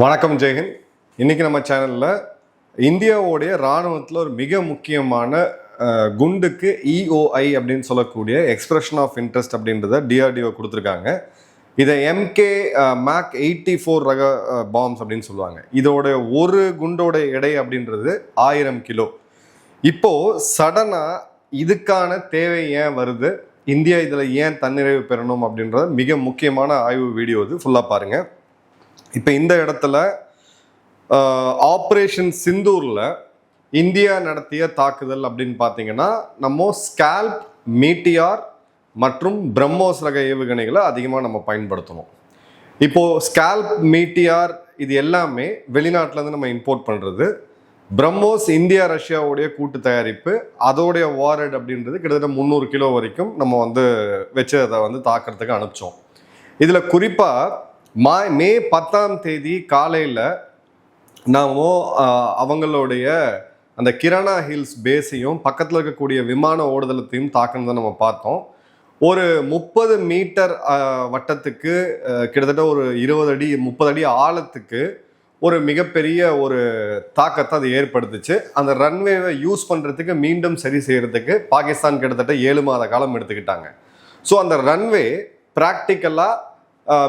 வணக்கம் ஜெயஹிந்த். இன்னைக்கு நம்ம சேனல்ல இந்தியாவுடைய இராணுவத்தில் ஒரு மிக முக்கியமான குண்டுக்கு EOI அப்படின்னு சொல்லக்கூடிய எக்ஸ்பிரஷன் ஆஃப் இன்ட்ரெஸ்ட் அப்படின்றத DRDO கொடுத்துருக்காங்க. இதை MK Mac 84 ரக பாம்ஸ் அப்படின்னு சொல்லுவாங்க. இதோட ஒரு குண்டோட எடை அப்படின்றது 1000 கிலோ. இப்போ சடனா இதுக்கான தேவை ஏன் வருது, இந்தியா இதில் ஏன் தன்னிறைவு பெறணும் அப்படின்றத மிக முக்கியமான ஆய்வு வீடியோ இது. ஃபுல்லாக பாருங்க. இப்போ இந்த இடத்துல ஆப்ரேஷன் சிந்தூரில் இந்தியா நடத்திய தாக்குதல் அப்படின்னு பார்த்தீங்கன்னா நம்ம ஸ்கால்ப், மீட்டியார் மற்றும் பிரம்மோஸ் ரக ஏவுகணைகளை அதிகமாக நம்ம பயன்படுத்தணும். இப்போது ஸ்கால்ப், மீட்டியார் இது எல்லாமே வெளிநாட்டிலேருந்து நம்ம இம்போர்ட் பண்ணுறது. பிரம்மோஸ் இந்தியா ரஷ்யாவுடைய கூட்டு தயாரிப்பு. அதோடைய வாரட் அப்படின்றது கிட்டத்தட்ட 300 கிலோ வரைக்கும் நம்ம வச்சு அதை தாக்கிறதுக்கு அனுப்பிச்சோம். இதில் குறிப்பாக மே 10ஆம் தேதி காலையில் நாம் அவங்களுடைய அந்த கிரானா ஹில்ஸ் பேஸையும் பக்கத்தில் இருக்கக்கூடிய விமான ஓடுதளத்தையும் தாக்கணும் தான் நம்ம பார்த்தோம். ஒரு 30 மீட்டர் வட்டத்துக்கு கிட்டத்தட்ட ஒரு 20 அடி 30 அடி ஆழத்துக்கு ஒரு மிகப்பெரிய ஒரு தாக்கத்தை அது ஏற்படுத்துச்சு. அந்த ரன்வேவை யூஸ் பண்ணுறதுக்கு மீண்டும் சரி செய்கிறதுக்கு பாகிஸ்தான் கிட்டத்தட்ட 7 மாத காலம் எடுத்துக்கிட்டாங்க. ஸோ அந்த ரன்வே ப்ராக்டிக்கலாக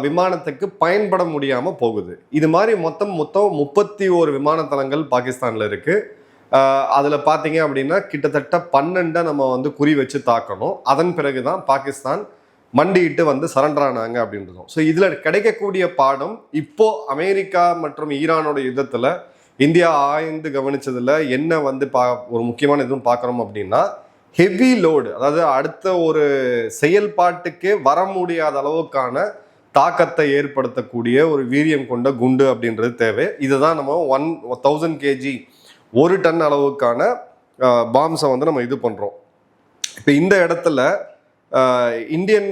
விமானத்துக்கு பயன்பட முடியாமல் போகுது. இது மாதிரி மொத்தம் 31 விமானத்தளங்கள் பாகிஸ்தானில் இருக்குது. அதில் பார்த்தீங்க அப்படின்னா கிட்டத்தட்ட 12 நம்ம குறி வச்சு தாக்கணும். அதன் பிறகு தான் பாகிஸ்தான் மண்டிட்டு சரண்டர் ஆனாங்க அப்படின்றதும். ஸோ இதில் கிடைக்கக்கூடிய பாடம், இப்போ அமெரிக்கா மற்றும் ஈரானோட யுத்தத்தில் இந்தியா ஆய்ந்து கவனிச்சதில் என்ன ஒரு முக்கியமான இதுவும் பார்க்குறோம் அப்படின்னா, ஹெவி லோடு, அதாவது அடுத்த ஒரு செயல்பாட்டுக்கே வர முடியாத அளவுக்கான தாக்கத்தை ஏற்படுத்தக்கூடிய ஒரு வீரியம் கொண்ட குண்டு அப்படின்றது தேவை. இதுதான் நம்ம 1000 kg 1 டன் அளவுக்கான பாம்ஸை நம்ம இது பண்ணுறோம். இப்போ இந்த இடத்துல இந்தியன்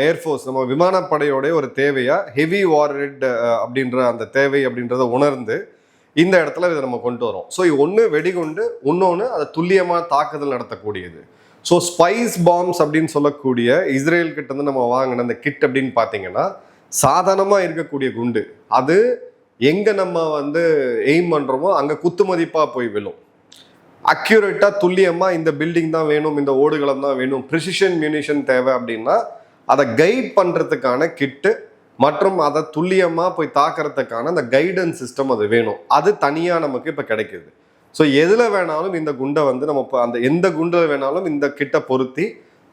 ஏர்ஃபோர்ஸ் நம்ம விமானப்படையோடைய ஒரு தேவையாக ஹெவி வார்ஹெட் அப்படின்ற அந்த தேவை அப்படின்றத உணர்ந்து இந்த இடத்துல இதை நம்ம கொண்டு வரோம். ஸோ ஒன்று வெடிகுண்டு, இன்னொன்று அதை துல்லியமாக தாக்குதல் நடத்தக்கூடியது. ஸோ ஸ்பைஸ் பாம்ஸ் அப்படின்னு சொல்லக்கூடிய இஸ்ரேல் கிட்ட நம்ம வாங்கின அந்த கிட் அப்படின்னு பார்த்தீங்கன்னா சாதாரணமாக இருக்கக்கூடிய குண்டு. அது எங்கே நம்ம எய்ம் பண்ணுறோமோ அங்கே குத்து மதிப்பாக போய் விழும். அக்யூரேட்டாக துல்லியமாக இந்த பில்டிங் தான் வேணும், இந்த ஓடுகளம் தான் வேணும், ப்ரிசிஷன் மியூனிஷன் தேவை அப்படின்னா அதை கைட் பண்ணுறதுக்கான கிட்டு மற்றும் அதை துல்லியமாக போய் தாக்கிறதுக்கான அந்த கைடன்ஸ் சிஸ்டம் அது வேணும். அது தனியாக நமக்கு இப்போ கிடைக்கிது. ஸோ எதில் வேணாலும் இந்த குண்டை நம்ம அந்த எந்த குண்டில் வேணாலும் இந்த கிட்ட பொருத்தி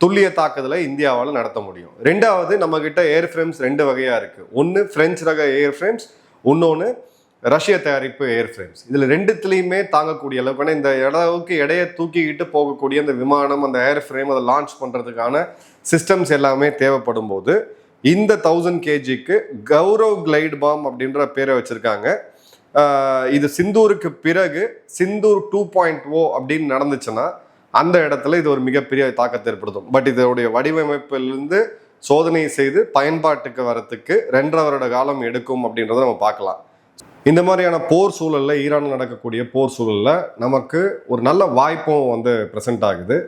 துல்லிய தாக்குதலை இந்தியாவால் நடத்த முடியும். ரெண்டாவது, நம்மக்கிட்ட ஏர் ஃப்ரேம்ஸ் 2 வகையாக இருக்குது. ஒன்று ஃப்ரெஞ்ச் ரக ஏர் ஃப்ரேம்ஸ், இன்னொன்று ரஷ்ய தயாரிப்பு ஏர் ஃப்ரேம்ஸ். இதில் ரெண்டுத்துலேயுமே தாங்கக்கூடிய அளவுக்கு, ஏன்னா இந்த அளவுக்கு எடையை தூக்கிக்கிட்டு போகக்கூடிய அந்த விமானம், அந்த ஏர் ஃப்ரேம் அதை லான்ச் பண்ணுறதுக்கான சிஸ்டம்ஸ் எல்லாமே தேவைப்படும் போது இந்த 1000 kgக்கு கௌரவ் கிளைட் பாம் அப்படின்ற பேரை வச்சுருக்காங்க. இது சிந்தூருக்கு பிறகு சிந்தூர் 2.0 அப்படின்னு நடந்துச்சுன்னா அந்த இடத்துல இது ஒரு மிகப்பெரிய தாக்கத்தை ஏற்படுத்தும். பட் இதோடைய வடிவமைப்பிலிருந்து சோதனை செய்து பயன்பாட்டுக்கு வரத்துக்கு 2.5 வருட காலம் எடுக்கும் அப்படின்றத நம்ம பார்க்கலாம். இந்த மாதிரியான போர் சூழலில், ஈரான் நடக்கக்கூடிய போர் சூழலில் நமக்கு ஒரு நல்ல வாய்ப்பும் ப்ரெசென்ட் ஆகுது.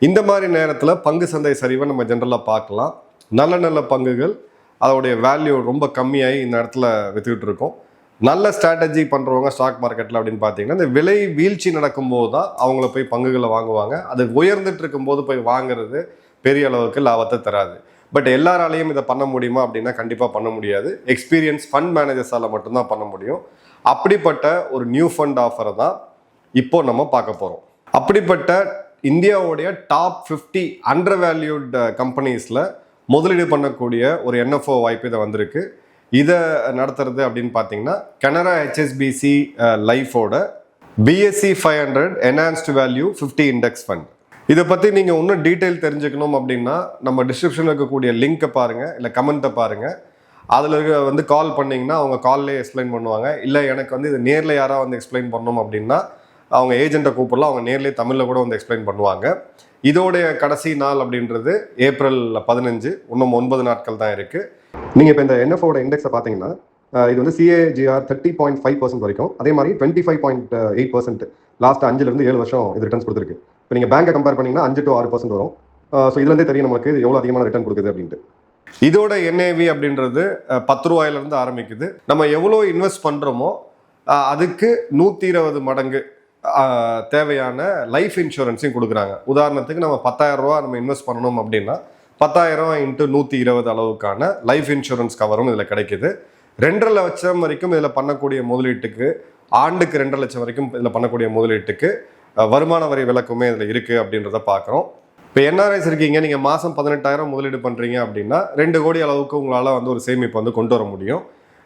இந்த மாதிரி நேரத்தில் பங்கு சந்தை சரிவை நம்ம ஜென்ரலாக பார்க்கலாம். நல்ல பங்குகள் அதோடைய வேல்யூ ரொம்ப கம்மியாகி இந்த இடத்துல வித்துக்கிட்டு இருக்கோம். நல்ல ஸ்ட்ராட்டஜி பண்ணுறவங்க ஸ்டாக் மார்க்கெட்டில் அப்படின்னு பார்த்தீங்கன்னா இந்த விலை வீழ்ச்சி நடக்கும்போது தான் அவங்கள போய் பங்குகளை வாங்குவாங்க. அது உயர்ந்துட்டு இருக்கும்போது போய் வாங்குறது பெரிய அளவுக்கு லாபத்தை தராது. பட் எல்லாராலையும் இதை பண்ண முடியுமா அப்படின்னா கண்டிப்பாக பண்ண முடியாது. எக்ஸ்பீரியன்ஸ் ஃபண்ட் மேனேஜர்ஸால் மட்டும்தான் பண்ண முடியும். அப்படிப்பட்ட ஒரு நியூ ஃபண்ட் ஆஃபரை தான் இப்போ நம்ம பார்க்க போகிறோம். அப்படிப்பட்ட இந்தியாவுடைய டாப் 50 அண்டர் வேல்யூட் கம்பெனிஸில் முதலீடு பண்ணக்கூடிய ஒரு NFO வாய்ப்பு இதை வந்திருக்கு. இதை நடத்துறது அப்படின்னு பார்த்தீங்கன்னா கனரா HSBC லைஃபோட BSE 500 enhanced value 50 index fund. இதை பற்றி நீங்கள் இன்னும் டீட்டெயில் தெரிஞ்சுக்கணும் அப்படின்னா நம்ம டிஸ்கிரிப்ஷனில் இருக்கக்கூடிய லிங்க்கை பாருங்கள், இல்லை கமெண்ட்டை பாருங்கள். அதில் கால் பண்ணிங்கன்னா அவங்க கால்லேயே எக்ஸ்பிளைன் பண்ணுவாங்க. இல்லை எனக்கு இது நேரில் யாராவது எக்ஸ்பிளைன் பண்ணணும் அப்படின்னா அவங்க ஏஜென்ட்டை கூப்பிடலாம், அவங்க நேர்லேயே தமிழில் கூட எக்ஸ்பிளைன் பண்ணுவாங்க. இதோடைய கடைசி நாள் அப்படின்றது ஏப்ரல் 15. இன்னும் 9 நாட்கள் தான் இருக்குது. நீங்கள் இப்போ இந்த NFOட இண்டெக்ஸை பார்த்தீங்கன்னா இது CAGR 30.5% வரைக்கும், அதே மாதிரி 25.8% லாஸ்ட் 5-7 வருஷம் இது ரிட்டர்ன்ஸ் கொடுத்துருக்கு. இப்போ நீங்கள் பேங்கை கம்பேர் பண்ணிங்கன்னா 5 to 6% வரும். ஸோ இதுலேருந்தே தெரியும் நமக்கு இது எவ்வளோ அதிகமான ரிட்டர்ன் கொடுக்குது அப்படின்ட்டு. இதோட என்ஏவி அப்படின்றது 10 ரூபாயிலிருந்து ஆரம்பிக்குது. நம்ம எவ்வளோ இன்வெஸ்ட் பண்ணுறோமோ அதுக்கு 120 மடங்கு தேவையான லைஃப் இன்சூரன்ஸையும் கொடுக்குறாங்க. உதாரணத்துக்கு நம்ம 10,000 ரூபா நம்ம இன்வெஸ்ட் பண்ணணும் அப்படின்னா 10,000 × 120 அளவுக்கான லைஃப் இன்சூரன்ஸ் கவரும் இதில் கிடைக்குது. 2.5 லட்சம் வரைக்கும் இதில் பண்ணக்கூடிய முதலீட்டுக்கு, ஆண்டுக்கு 2.5 லட்சம் வரைக்கும் இதில் பண்ணக்கூடிய முதலீட்டுக்கு வருமான வரி விலக்குமே இதில் இருக்குது அப்படின்றத பார்க்குறோம். இப்போ என்ஆர்ஐஸ் இருக்கீங்க, நீங்கள் மாதம் 18,000 முதலீடு பண்ணுறீங்க அப்படின்னா 2 கோடி அளவுக்கு உங்களால் வந்து ஒரு சேமிப்பு வந்து கொண்டு வர முடியும்.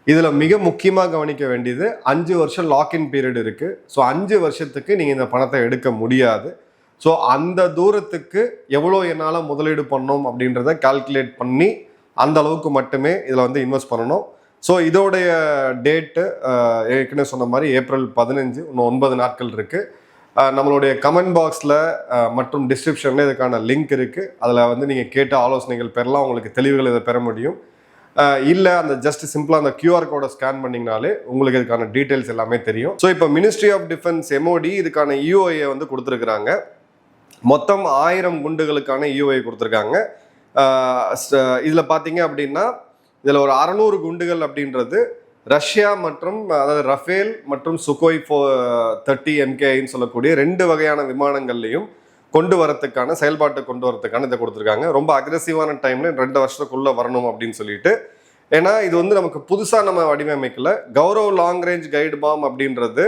இதில் மிக முக்கியமாக கவனிக்க வேண்டியது 5 வருஷம் லாக்இன் பீரியட் இருக்குது. ஸோ 5 வருஷத்துக்கு நீங்கள் இந்த பணத்தை எடுக்க முடியாது. ஸோ அந்த தூரத்துக்கு எவ்வளோ என்னால் முதலீடு பண்ணணும் அப்படின்றத கால்குலேட் பண்ணி அந்த அளவுக்கு மட்டுமே இதில் வந்து இன்வெஸ்ட் பண்ணணும். ஸோ இதோடைய டேட்டு ஏற்கனவே சொன்ன மாதிரி ஏப்ரல் 15, இன்னும் 9 நாட்கள் இருக்குது. நம்மளுடைய கமெண்ட் பாக்ஸில் மற்றும் டிஸ்கிரிப்ஷனில் இதுக்கான லிங்க் இருக்குது. அதில் வந்து நீங்கள் கேட்ட ஆலோசனைகள் பெறலாம், உங்களுக்கு தெளிவுகள் இதை பெற முடியும். இல்லை அந்த ஜஸ்ட் சிம்பிளாக அந்த QR கோடை ஸ்கேன் பண்ணிங்கனாலே உங்களுக்கு இதுக்கான டீட்டெயில்ஸ் எல்லாமே தெரியும். ஸோ இப்போ மினிஸ்ட்ரி ஆஃப் டிஃபென்ஸ் MOD இதுக்கான EOI வந்து கொடுத்துருக்குறாங்க. மொத்தம் 1000 குண்டுகளுக்கான EOI கொடுத்துருக்காங்க. இதில் பார்த்தீங்க அப்படின்னா இதில் ஒரு 600 குண்டுகள் அப்படின்றது ரஷ்யா மற்றும் அதாவது ரஃபேல் மற்றும் சுகோய் 30 MKIன்னு சொல்லக்கூடிய 2 வகையான விமானங்கள்லையும் கொண்டு வரத்துக்கான செயல்பாட்டை கொண்டு வரத்துக்கான இதை கொடுத்துருக்காங்க. ரொம்ப அக்ரெசிவான டைம்ல 2 வருஷத்துக்குள்ள வரணும் அப்படின்னு சொல்லிட்டு. ஏன்னா இது வந்து நமக்கு புதுசாக நம்ம வடிவமைக்கல. Gaurav long range guide bomb அப்படின்றது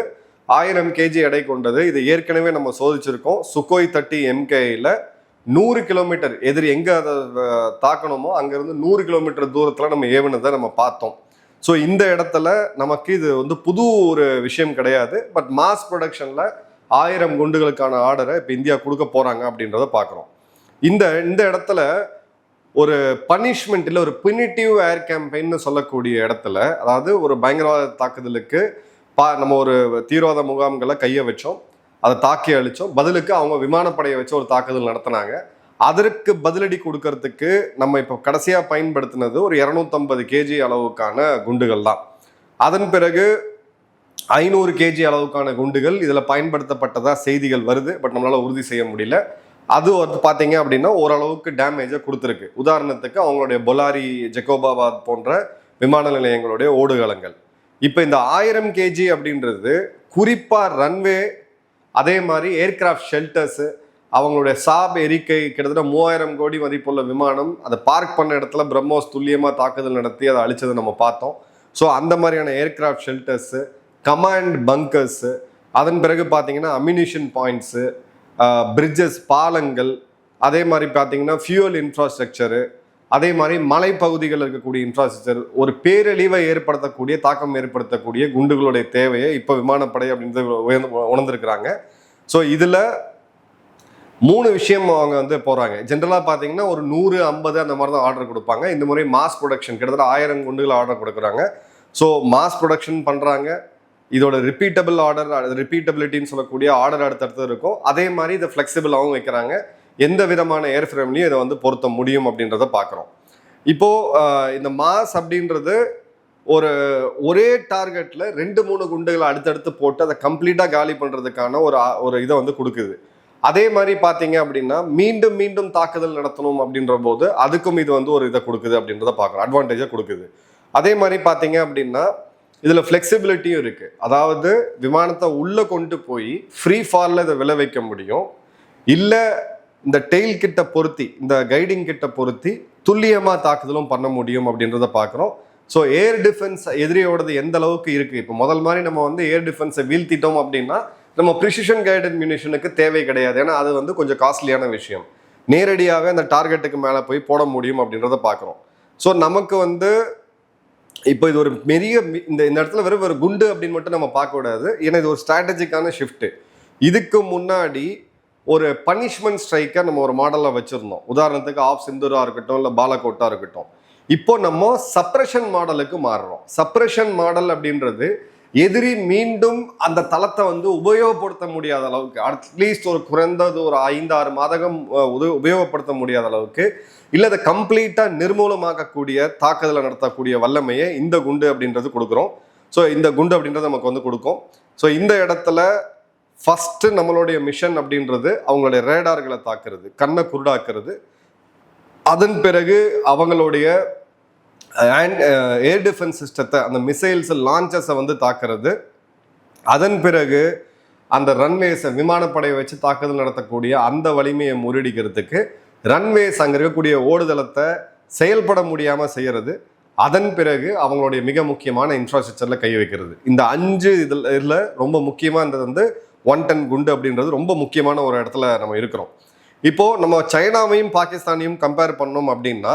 1000 kg எடை கொண்டது. இது ஏற்கனவே நம்ம சோதிச்சிருக்கோம். சுகோய் 30 MKIல 100 கிலோமீட்டர் எதிரி எங்கே அதை தாக்கணுமோ அங்கேருந்து 100 கிலோமீட்டர் தூரத்தில் நம்ம ஏவுனதை நம்ம பார்த்தோம். ஸோ இந்த இடத்துல நமக்கு இது வந்து புது ஒரு விஷயம் கிடையாது. பட் மாஸ் ப்ரொடக்ஷனில் 1000 குண்டுகளுக்கான ஆர்டரை இப்போ இந்தியா கொடுக்க போகிறாங்க அப்படின்றத பார்க்குறோம். இந்த இடத்துல ஒரு பனிஷ்மெண்ட் இல்லை, ஒரு பினிட்டிவ் ஏர் கேம்பெயின்னு சொல்லக்கூடிய இடத்துல, அதாவது ஒரு பயங்கரவாத தாக்குதலுக்கு நம்ம ஒரு தீவிரவாத முகாம்களை கையை வச்சோம், அதை தாக்கி அழிச்சோம். பதிலுக்கு அவங்க விமானப்படையை வச்சு ஒரு தாக்குதல் நடத்தினாங்க. அதற்கு பதிலடி கொடுக்கறதுக்கு நம்ம இப்போ கடைசியாக பயன்படுத்தினது ஒரு 250 kg அளவுக்கான குண்டுகள் தான். அதன் பிறகு 500 kg அளவுக்கான குண்டுகள் இதில் பயன்படுத்தப்பட்டதா செய்திகள் வருது. பட் நம்மளால் உறுதி செய்ய முடியல. அது வந்து பார்த்தீங்க அப்படின்னா ஓரளவுக்கு டேமேஜை கொடுத்துருக்கு. உதாரணத்துக்கு அவங்களுடைய பொலாரி, ஜெகோபாபாத் போன்ற விமான நிலையங்களுடைய ஓடுகளங்கள். இப்போ இந்த 1000 kg அப்படின்றது குறிப்பாக ரன்வே, அதே மாதிரி ஏர்கிராஃப்ட் ஷெல்டர்ஸு, அவங்களுடைய சாப் எரிக்கை கிட்டத்தட்ட 3000 கோடி மதிப்புள்ள விமானம் அதை பார்க் பண்ண இடத்துல பிரம்மோஸ் துல்லியமாக தாக்குதல் நடத்தி அதை அழிச்சதை நம்ம பார்த்தோம். ஸோ அந்த மாதிரியான ஏர்கிராஃப்ட் ஷெல்டர்ஸு, கமாண்ட் பங்கர்ஸு, அதன் பிறகு பார்த்தீங்கன்னா அம்யூனிஷன் பாயிண்ட்ஸு, பிரிட்ஜஸ், பாலங்கள், அதே மாதிரி பார்த்தீங்கன்னா ஃபியூவல் இன்ஃப்ராஸ்ட்ரக்சரு, அதே மாதிரி மலைப்பகுதிகளில் இருக்கக்கூடிய இன்ஃப்ராஸ்ட்ரக்சர், ஒரு பேரழிவை ஏற்படுத்தக்கூடிய, தாக்கம் ஏற்படுத்தக்கூடிய குண்டுகளுடைய தேவையை இப்போ விமானப்படை அப்படின்றது உணர்ந்திருக்கிறாங்க. ஸோ இதில் 3 விஷயம் அவங்க வந்து போகிறாங்க. ஜென்ரலாக பார்த்தீங்கன்னா ஒரு 100-50 அந்த மாதிரி தான் ஆர்டர் கொடுப்பாங்க. இந்த முறை மாஸ் ப்ரொடக்ஷன் கிட்டத்தட்ட 1000 குண்டுகள் ஆர்டர் கொடுக்குறாங்க. ஸோ மாஸ் ப்ரொடக்ஷன் பண்ணுறாங்க. இதோட ரிப்பீட்டபிள் ஆர்டர், ரிப்பீட்டபிலிட்டின்னு சொல்லக்கூடிய ஆர்டர் அடுத்தடுத்து இருக்கும். அதே மாதிரி இதை ஃப்ளெக்சிபிளாகவும் வைக்கிறாங்க. எந்த விதமான ஏர் ஃப்ரேம்லையும் இதை வந்து பொருத்த முடியும் அப்படின்றத பார்க்குறோம். இப்போது இந்த மாஸ் அப்படின்றது ஒரே டார்கெட்டில் 2-3 குண்டுகளை அடுத்தடுத்து போட்டு அதை கம்ப்ளீட்டாக காலி பண்ணுறதுக்கான ஒரு இதை வந்து கொடுக்குது. அதே மாதிரி பார்த்தீங்க அப்படின்னா மீண்டும் மீண்டும் தாக்குதல் நடத்தணும் அப்படின்ற போது அதுக்கும் இது வந்து ஒரு இதை கொடுக்குது அப்படின்றத பார்க்குறோம், அட்வான்டேஜாக கொடுக்குது. அதே மாதிரி பார்த்தீங்க அப்படின்னா இதில் ஃப்ளெக்சிபிலிட்டியும் இருக்குது. அதாவது விமானத்தை உள்ளே கொண்டு போய் ஃப்ரீ ஃபாலில் இதை விளை வைக்க முடியும், இல்லை இந்த டெயில் கிட்ட பொருத்தி, இந்த கைடிங் கிட்ட பொருத்தி துல்லியமாக தாக்குதலும் பண்ண முடியும் அப்படின்றத பார்க்குறோம். ஸோ ஏர் டிஃபென்ஸ் எதிரியோடது எந்த அளவுக்கு இருக்குது. இப்போ முதல் மாதிரி நம்ம வந்து ஏர் டிஃபென்ஸை வீழ்த்திட்டோம் அப்படின்னா நம்ம ப்ரிசிஷன் கைடட் மியூனிஷனுக்கு தேவை கிடையாது. ஏன்னா அது வந்து கொஞ்சம் காஸ்ட்லியான விஷயம். நேரடியாகவே அந்த டார்கெட்டுக்கு மேலே போய் போட முடியும் அப்படின்றத பார்க்குறோம். ஸோ நமக்கு வந்து இப்போ இது ஒரு பெரிய இந்த இடத்துல வெறும் ஒரு குண்டு அப்படின்னு மட்டும் நம்ம பார்க்கக்கூடாது. ஏன்னா இது ஒரு ஸ்ட்ராட்டஜிக்கான ஷிஃப்ட்டு. இதுக்கு முன்னாடி ஒரு பனிஷ்மெண்ட் ஸ்ட்ரைக்கை நம்ம ஒரு மாடலாக வச்சுருந்தோம். உதாரணத்துக்கு ஆஃப் சிந்தூராக இருக்கட்டும், இல்லை பாலகோட்டாக இருக்கட்டும். இப்போ நம்ம சப்ரஷன் மாடலுக்கு மாறுறோம். சப்ரஷன் மாடல் அப்படின்றது எதிரி மீண்டும் அந்த தளத்தை வந்து உபயோகப்படுத்த முடியாத அளவுக்கு, அட்லீஸ்ட் ஒரு குறைந்தது ஒரு 5-6 மாதம் உபயோகப்படுத்த முடியாத அளவுக்கு, இல்லை அதை கம்ப்ளீட்டாக நிர்மூலமாக்கக்கூடிய தாக்குதலை நடத்தக்கூடிய வல்லமையை இந்த குண்டு அப்படின்றது கொடுக்குறோம். ஸோ இந்த குண்டு அப்படின்றது நமக்கு வந்து கொடுக்கும். ஸோ இந்த இடத்துல ஃபஸ்ட்டு நம்மளுடைய மிஷன் அப்படின்றது அவங்களுடைய ரேடார்களை தாக்குறது, கண்ணை குருடாக்குறது. அதன் பிறகு அவங்களுடைய ஏர் டிஃபென்ஸ் சிஸ்டத்தை, அந்த மிசைல்ஸ் லான்ச்சஸை வந்து தாக்குறது. அதன் பிறகு அந்த ரன்வேஸை, விமானப்படையை வச்சு தாக்குதல் நடத்தக்கூடிய அந்த வலிமையை முறியடிக்கிறதுக்கு ரன்வேஸ், அங்கே இருக்கக்கூடிய ஓடுதளத்தை செயல்பட முடியாமல் செய்கிறது. அதன் பிறகு அவங்களுடைய மிக முக்கியமான இன்ஃப்ராஸ்ட்ரக்சரில் கை வைக்கிறது. இந்த 5 இதில் ரொம்ப முக்கியமாக இந்த வந்து 1 டன் குண்டு அப்படின்றது ரொம்ப முக்கியமான ஒரு இடத்துல நம்ம இருக்கிறோம். இப்போது நம்ம சைனாவையும் பாகிஸ்தானையும் கம்பேர் பண்ணோம் அப்படின்னா,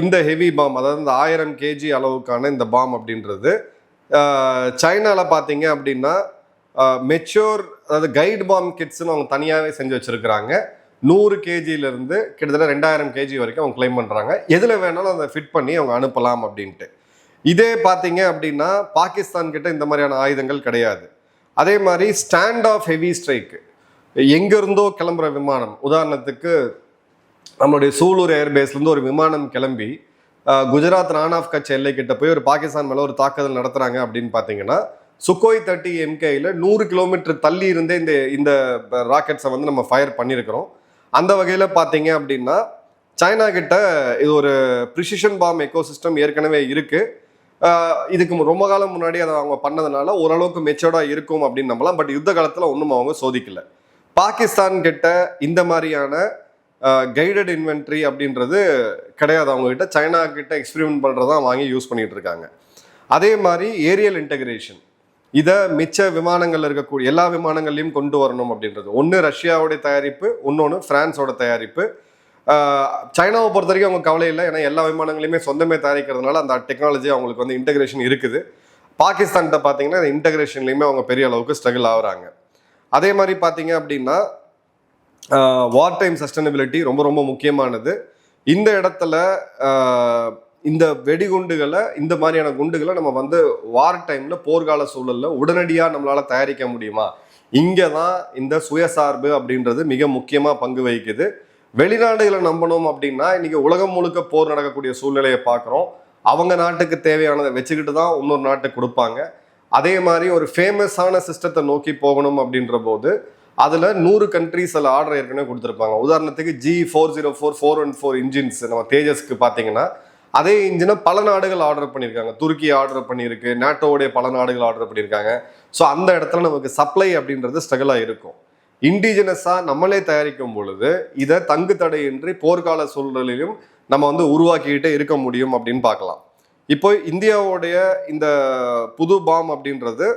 இந்த ஹெவி பாம், அதாவது இந்த 1000 kg அளவுக்கான இந்த பாம் அப்படின்றது சைனாவில் பார்த்தீங்க அப்படின்னா மெச்சூர், அதாவது கைடு பாம் கிட்ஸ்ன்னு அவங்க தனியாகவே செஞ்சு வச்சுருக்கிறாங்க. 100 kgலேருந்து கிட்டத்தட்ட 2000 kg வரைக்கும் அவங்க கிளைம் பண்ணுறாங்க. எதில் வேணாலும் அதை ஃபிட் பண்ணி அவங்க அனுப்பலாம் அப்படின்ட்டு. இதே பார்த்தீங்க அப்படின்னா பாகிஸ்தான் கிட்ட இந்த மாதிரியான ஆயுதங்கள் கிடையாது. அதே மாதிரி ஸ்டாண்ட் ஆஃப் ஹெவி ஸ்ட்ரைக்கு, எங்கேருந்தோ கிளம்புற விமானம், உதாரணத்துக்கு நம்மளுடைய சூலூர் ஏர்பேஸ்லேருந்து ஒரு விமானம் கிளம்பி குஜராத் ரான் ஆஃப் கட்ச் எல்லை கிட்ட போய் ஒரு பாகிஸ்தான் மேலே ஒரு தாக்குதல் நடத்துகிறாங்க அப்படின்னு பார்த்தீங்கன்னா, சுக்கோய் 30 MKயில் 100 கிலோமீட்டர் தள்ளி இருந்தே இந்த ராக்கெட்ஸை வந்து நம்ம ஃபயர் பண்ணியிருக்கிறோம். அந்த வகையில் பார்த்தீங்க அப்படின்னா சைனா கிட்ட இது ஒரு ப்ரிசிஷன் பாம் எக்கோசிஸ்டம் ஏற்கனவே இருக்குது. இதுக்கு ரொம்ப காலம் முன்னாடி அதை அவங்க பண்ணதுனால ஓரளவுக்கு மெச்சோர்டாக இருக்கும் அப்படின்னு நம்பலாம். பட் யுத்த காலத்தில் ஒன்றும் அவங்க சோதிக்கல. பாகிஸ்தான் கிட்ட இந்த மாதிரியான கைடட் இன்வென்ட்ரி அப்படின்றது கிடையாது அவங்ககிட்ட. சைனா கிட்ட எக்ஸ்பெரிமெண்ட் பண்ணுறதான் வாங்கி யூஸ் பண்ணிட்டு இருக்காங்க. அதே மாதிரி ஏரியல் இன்டகிரேஷன், இதை மிச்ச விமானங்கள் இருக்கக்கூடிய எல்லா விமானங்கள்லையும் கொண்டு வரணும் அப்படின்றது. ஒன்று ரஷ்யாவோடைய தயாரிப்பு, இன்னொன்று பிரான்ஸோட தயாரிப்பு. சைனாவை பொறுத்த வரைக்கும் அவங்க கவலை இல்லை, ஏன்னா எல்லா விமானங்களையுமே சொந்தமே தயாரிக்கிறதுனால அந்த டெக்னாலஜி அவங்களுக்கு வந்து இன்டகிரேஷன் இருக்குது. பாகிஸ்தான்கிட்ட பார்த்தீங்கன்னா இந்த இன்டகிரேஷன்லையுமே அவங்க பெரிய அளவுக்கு ஸ்ட்ரகிள் ஆகுறாங்க. அதே மாதிரி பார்த்தீங்க அப்படின்னா வார் டைம் சஸ்டைனபிலிட்டி ரொம்ப ரொம்ப முக்கியமானது. இந்த இடத்துல இந்த வெடிகுண்டுகளை, இந்த மாதிரியான குண்டுகளை நம்ம வந்து வார் டைமில், போர்க்கால சூழலில் உடனடியாக நம்மளால் தயாரிக்க முடியுமா? இங்கே தான் இந்த சுயசார்பு அப்படின்றது மிக முக்கியமாக பங்கு வகிக்குது. வெளிநாடுகளை நம்பணும் அப்படின்னா இன்றைக்கி உலகம் முழுக்க போர் நடக்கக்கூடிய சூழ்நிலையை பார்க்குறோம். அவங்க நாட்டுக்கு தேவையானதை வச்சுக்கிட்டு தான் இன்னொரு நாட்டுக்கு கொடுப்பாங்க. அதே மாதிரி ஒரு ஃபேமஸான சிஸ்டத்தை நோக்கி போகணும் அப்படின்ற போது அதில் 100 கண்ட்ரிஸ் அதில் ஆர்டர் ஏற்கனவே கொடுத்துருப்பாங்க. உதாரணத்துக்கு G404 414 இன்ஜின்ஸ் நம்ம தேஜஸ்க்கு பார்த்தீங்கன்னா அதே இன்ஜினை பல நாடுகள் ஆர்டர் பண்ணியிருக்காங்க. துருக்கி ஆர்டர் பண்ணியிருக்கு, நாட்டோடைய பல நாடுகள் ஆர்டர் பண்ணியிருக்காங்க. ஸோ அந்த இடத்துல நமக்கு சப்ளை அப்படின்றது ஸ்ட்ரகிளாக இருக்கும். இண்டிஜினஸாக நம்மளே தயாரிக்கும் பொழுது இதை தங்கு தடையின்றி போர்க்கால சூழ்நிலையிலும் நம்ம வந்து உருவாக்கிக்கிட்டே இருக்க முடியும் அப்படின்னு பார்க்கலாம். இப்போ இந்தியாவுடைய இந்த புது பாம் அப்படின்றது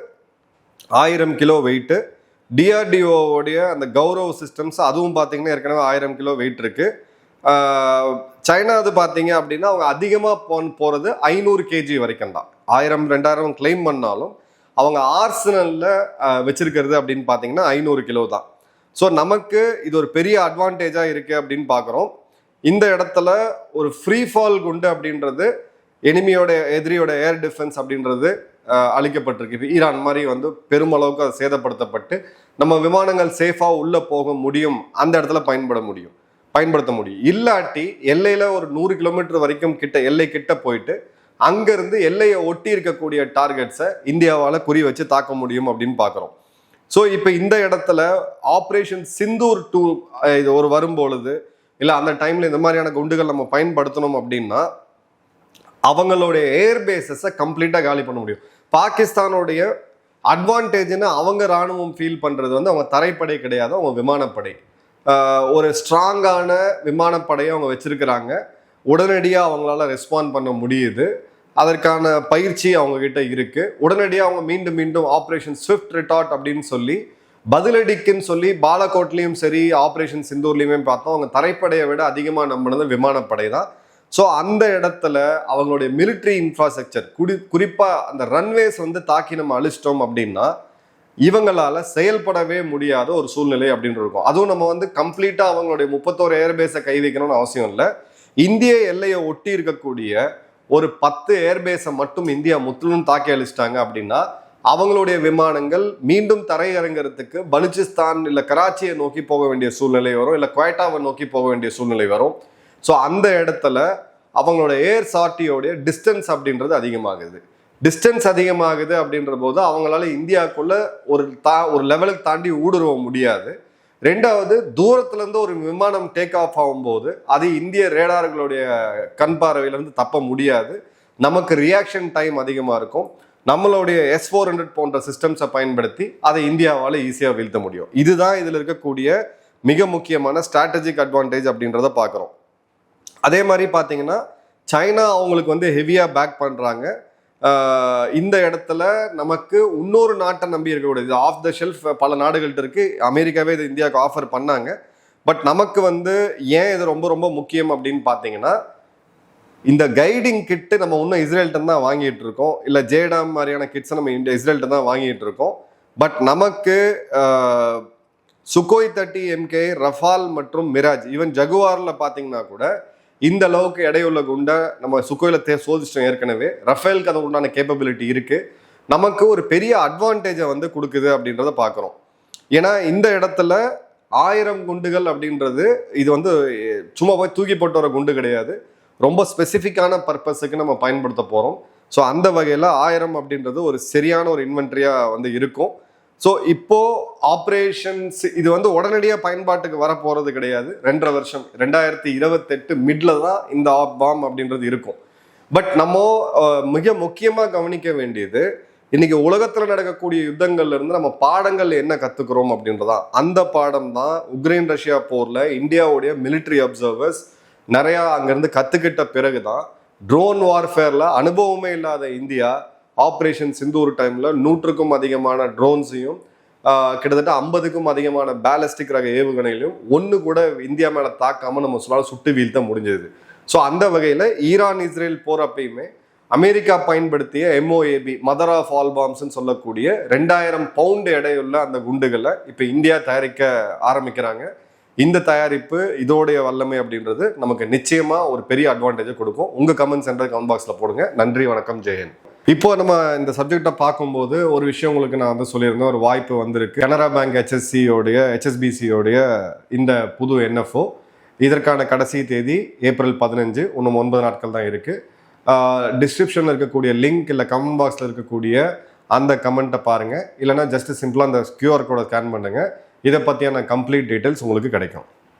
1000 கிலோ வெயிட்டு. டிஆர்டிஓடைய அந்த கௌரவ் சிஸ்டம்ஸ் அதுவும் பார்த்தீங்கன்னா ஏற்கனவே 1000 கிலோ வெயிட் இருக்கு. சைனா அது பார்த்தீங்க அப்படின்னா அவங்க அதிகமாக போகிறது 500 kg வரைக்கும் தான். 1000 2000 கிளைம் பண்ணாலும் அவங்க ஆர்சனலில் வச்சிருக்கிறது அப்படின்னு பார்த்தீங்கன்னா 500 கிலோ தான். ஸோ நமக்கு இது ஒரு பெரிய அட்வான்டேஜாக இருக்குது அப்படின்னு பார்க்குறோம். இந்த இடத்துல ஒரு ஃப்ரீ ஃபால் குண்டு அப்படின்றது எதிரியோட ஏர் டிஃபென்ஸ் அப்படின்றது அளிக்கப்பட்டிருக்கு. ஈரான் மாதிரி வந்து பெருமளவுக்கு அது சேதப்படுத்தப்பட்டு நம்ம விமானங்கள் சேஃபாக உள்ளே போக முடியும், அந்த இடத்துல பயன்படுத்த முடியும். இல்லாட்டி எல்லையில் ஒரு 100 கிலோமீட்டர் வரைக்கும் எல்லை கிட்ட போயிட்டு அங்கேருந்து எல்லையை ஒட்டி இருக்கக்கூடிய டார்கெட்ஸை இந்தியாவால் குறி வச்சு தாக்க முடியும் அப்படின்னு பார்க்குறோம். ஸோ இப்போ இந்த இடத்துல ஆப்ரேஷன் சிந்தூர் 2 இது ஒரு வரும்பொழுது, இல்லை அந்த டைமில் இந்த மாதிரியான குண்டுகள் நம்ம பயன்படுத்தணும் அப்படின்னா அவங்களுடைய ஏர்பேஸஸை கம்ப்ளீட்டாக காலி பண்ண முடியும். பாகிஸ்தானுடைய அட்வான்டேஜ்னு அவங்க இராணுவம் ஃபீல் பண்ணுறது வந்து அவங்க தரைப்படை கிடையாது, அவங்க விமானப்படை. ஒரு ஸ்ட்ராங்கான விமானப்படையை அவங்க வச்சிருக்கிறாங்க. உடனடியாக அவங்களால ரெஸ்பாண்ட் பண்ண முடியுது. அதற்கான பயிற்சி அவங்கக்கிட்ட இருக்குது. உடனடியாக அவங்க மீண்டும் மீண்டும் ஆப்ரேஷன் ஸ்விஃப்ட் ரிட்டார்ட் அப்படின்னு சொல்லி பதிலடிக்குன்னு சொல்லி பாலக்கோட்லேயும் சரி ஆப்ரேஷன் சிந்தூர்லேயுமே பார்த்தோம், அவங்க தரைப்படையை விட அதிகமாக நம்பினது விமானப்படை தான். ஸோ அந்த இடத்துல அவங்களுடைய மிலிட்ரி இன்ஃப்ராஸ்ட்ரக்சர் குறிப்பாக அந்த ரன்வேஸ் வந்து தாக்கி நம்ம அழிச்சிட்டோம் அப்படின்னா இவங்களால செயல்படவே முடியாத ஒரு சூழ்நிலை அப்படின்னு இருக்கும். அதுவும் நம்ம வந்து கம்ப்ளீட்டாக அவங்களுடைய 31 ஏர்பேஸை கை வைக்கணும்னு அவசியம் இல்லை. இந்திய எல்லையை ஒட்டி இருக்கக்கூடிய ஒரு 10 ஏர்பேஸை மட்டும் இந்தியா முற்றிலும் தாக்கி அழிச்சிட்டாங்க அப்படின்னா அவங்களுடைய விமானங்கள் மீண்டும் தரையிறங்கிறதுக்கு பலுச்சிஸ்தான் இல்லை கராச்சியை நோக்கி போக வேண்டிய சூழ்நிலை வரும், இல்லை குவைட்டாவை நோக்கி போக வேண்டிய சூழ்நிலை வரும். ஸோ அந்த இடத்துல அவங்களோட ஏர் சார்ட்டியோடைய டிஸ்டன்ஸ் அப்படின்றது அதிகமாகுது அப்படின்ற போது அவங்களால இந்தியாவுக்குள்ள ஒரு லெவலுக்கு தாண்டி ஊடுருவ முடியாது. ரெண்டாவது, தூரத்துல இருந்து ஒரு விமானம் டேக் ஆஃப் ஆகும்போது அது இந்திய ரேடார்களுடைய கண் பார்வையிலிருந்து தப்ப முடியாது. நமக்கு ரியாக்ஷன் டைம் அதிகமா இருக்கும். நம்மளுடைய S-400 போன்ற சிஸ்டம்ஸை பயன்படுத்தி அதை இந்தியாவால் ஈஸியாக வீழ்த்த முடியும். இதுதான் இதில் இருக்கக்கூடிய மிக முக்கியமான ஸ்ட்ராட்டஜிக் அட்வான்டேஜ் அப்படின்றத பார்க்குறோம். அதே மாதிரி பார்த்தீங்கன்னா சைனா அவங்களுக்கு வந்து ஹெவியாக பேக் பண்ணுறாங்க. இந்த இடத்துல நமக்கு இன்னொரு நாட்டை நம்பி இருக்கக்கூடாது. ஆஃப் த ஷெல்ஃப் பல நாடுகள்கிட்ட இருக்கு. அமெரிக்காவே இது இந்தியாவுக்கு ஆஃபர் பண்ணாங்க. பட் நமக்கு வந்து ஏன் இது ரொம்ப ரொம்ப முக்கியம் அப்படின்னு பார்த்தீங்கன்னா, இந்த கைடிங் கிட்டு நம்ம இன்னும் இஸ்ரேல்கிட்ட தான் வாங்கிட்டு இருக்கோம். இல்லை ஜேடாம் மாதிரியான கிட்ஸை நம்ம இஸ்ரேல்கிட்ட தான் வாங்கிட்டு இருக்கோம். பட் நமக்கு சுகோய் 30 MK, ரஃபால் மற்றும் மிராஜ், ஈவன் ஜகுவாரில் பார்த்தீங்கன்னா கூட இந்த அளவுக்கு எடையுள்ள குண்டை நம்ம சுகோயில் சோதிச்சிட்டோம் ஏற்கனவே. ரஃபேலுக்கு அது உண்டான கேப்பபிலிட்டி இருக்குது. நமக்கு ஒரு பெரிய அட்வான்டேஜை வந்து கொடுக்குது அப்படின்றத பார்க்குறோம். ஏன்னா இந்த இடத்துல 1000 குண்டுகள் அப்படின்றது இது வந்து சும்மா போய் தூக்கி போட்டு வர குண்டு கிடையாது. ரொம்ப ஸ்பெசிஃபிக்கான பர்பஸுக்கு நம்ம பயன்படுத்த போகிறோம். ஸோ அந்த வகையில் 1000 அப்படின்றது ஒரு சரியான ஒரு இன்வென்ட்ரியாக வந்து இருக்கும். ஸோ இப்போது ஆப்ரேஷன்ஸ் இது வந்து உடனடியாக பயன்பாட்டுக்கு வரப்போகிறது கிடையாது. 2.5 வருஷம் 2028 மிட்ல தான் இந்த பாம் அப்படின்றது இருக்கும். பட் நம்ம மிக முக்கியமாக கவனிக்க வேண்டியது, இன்னைக்கு உலகத்தில் நடக்கக்கூடிய யுத்தங்கள்ல இருந்து நம்ம பாடங்கள் என்ன கற்றுக்குறோம் அப்படின்றதான். அந்த பாடம் தான் உக்ரைன் ரஷ்யா போரில் இந்தியாவுடைய மிலிட்ரி அப்சர்வர்ஸ் நிறையா அங்கேருந்து கற்றுக்கிட்ட பிறகு தான் ட்ரோன் வார்ஃபேரில் அனுபவமே இல்லாத இந்தியா ஆப்ரேஷன் சிந்தூர் டைமில் 100க்கும் அதிகமான ட்ரோன்ஸையும் கிட்டத்தட்ட 50க்கும் அதிகமான பேலஸ்டிக் ரக ஏவுகணைகளையும் ஒன்று கூட இந்தியா மேலே தாக்காமல் நம்ம சுட்டு வீழ்த்த முடிஞ்சது. ஸோ அந்த வகையில் ஈரான் இஸ்ரேல் போகிறப்பயுமே அமெரிக்கா பயன்படுத்திய MOAB, மதர் ஆஃப் ஆல் பாம்ஸ்ன்னு சொல்லக்கூடிய 2000 பவுண்டு எடையுள்ள அந்த குண்டுகளை இப்போ இந்தியா தயாரிக்க ஆரம்பிக்கிறாங்க. இந்த தயாரிப்பு இதோடைய வல்லமை அப்படின்றது நமக்கு நிச்சயமா ஒரு பெரிய அட்வான்டேஜை கொடுக்கும். உங்க கமெண்ட் சென்டர் கமெண்ட் பாக்ஸ்ல போடுங்க. நன்றி, வணக்கம், ஜெயஹிந்த். இப்போ நம்ம இந்த சப்ஜெக்டை பார்க்கும்போது ஒரு விஷயம் உங்களுக்கு நான் வந்து சொல்லியிருந்தேன், ஒரு வாய்ப்பு வந்திருக்கு. கனரா பேங்க் HSBC-யோடைய இந்த புது NFO இதற்கான கடைசி தேதி ஏப்ரல் 15. இன்னும் 9 நாட்கள் தான் இருக்கு. டிஸ்கிரிப்ஷன்ல இருக்கக்கூடிய லிங்க் இல்லை கமெண்ட் பாக்ஸ்ல இருக்கக்கூடிய அந்த கமெண்ட்டை பாருங்க. இல்லைன்னா ஜஸ்ட் சிம்பிளா அந்த QR கோடை ஸ்கேன் பண்ணுங்க. இதை பற்றியான கம்ப்ளீட் டீட்டெயில்ஸ் உங்களுக்கு கிடைக்கும்.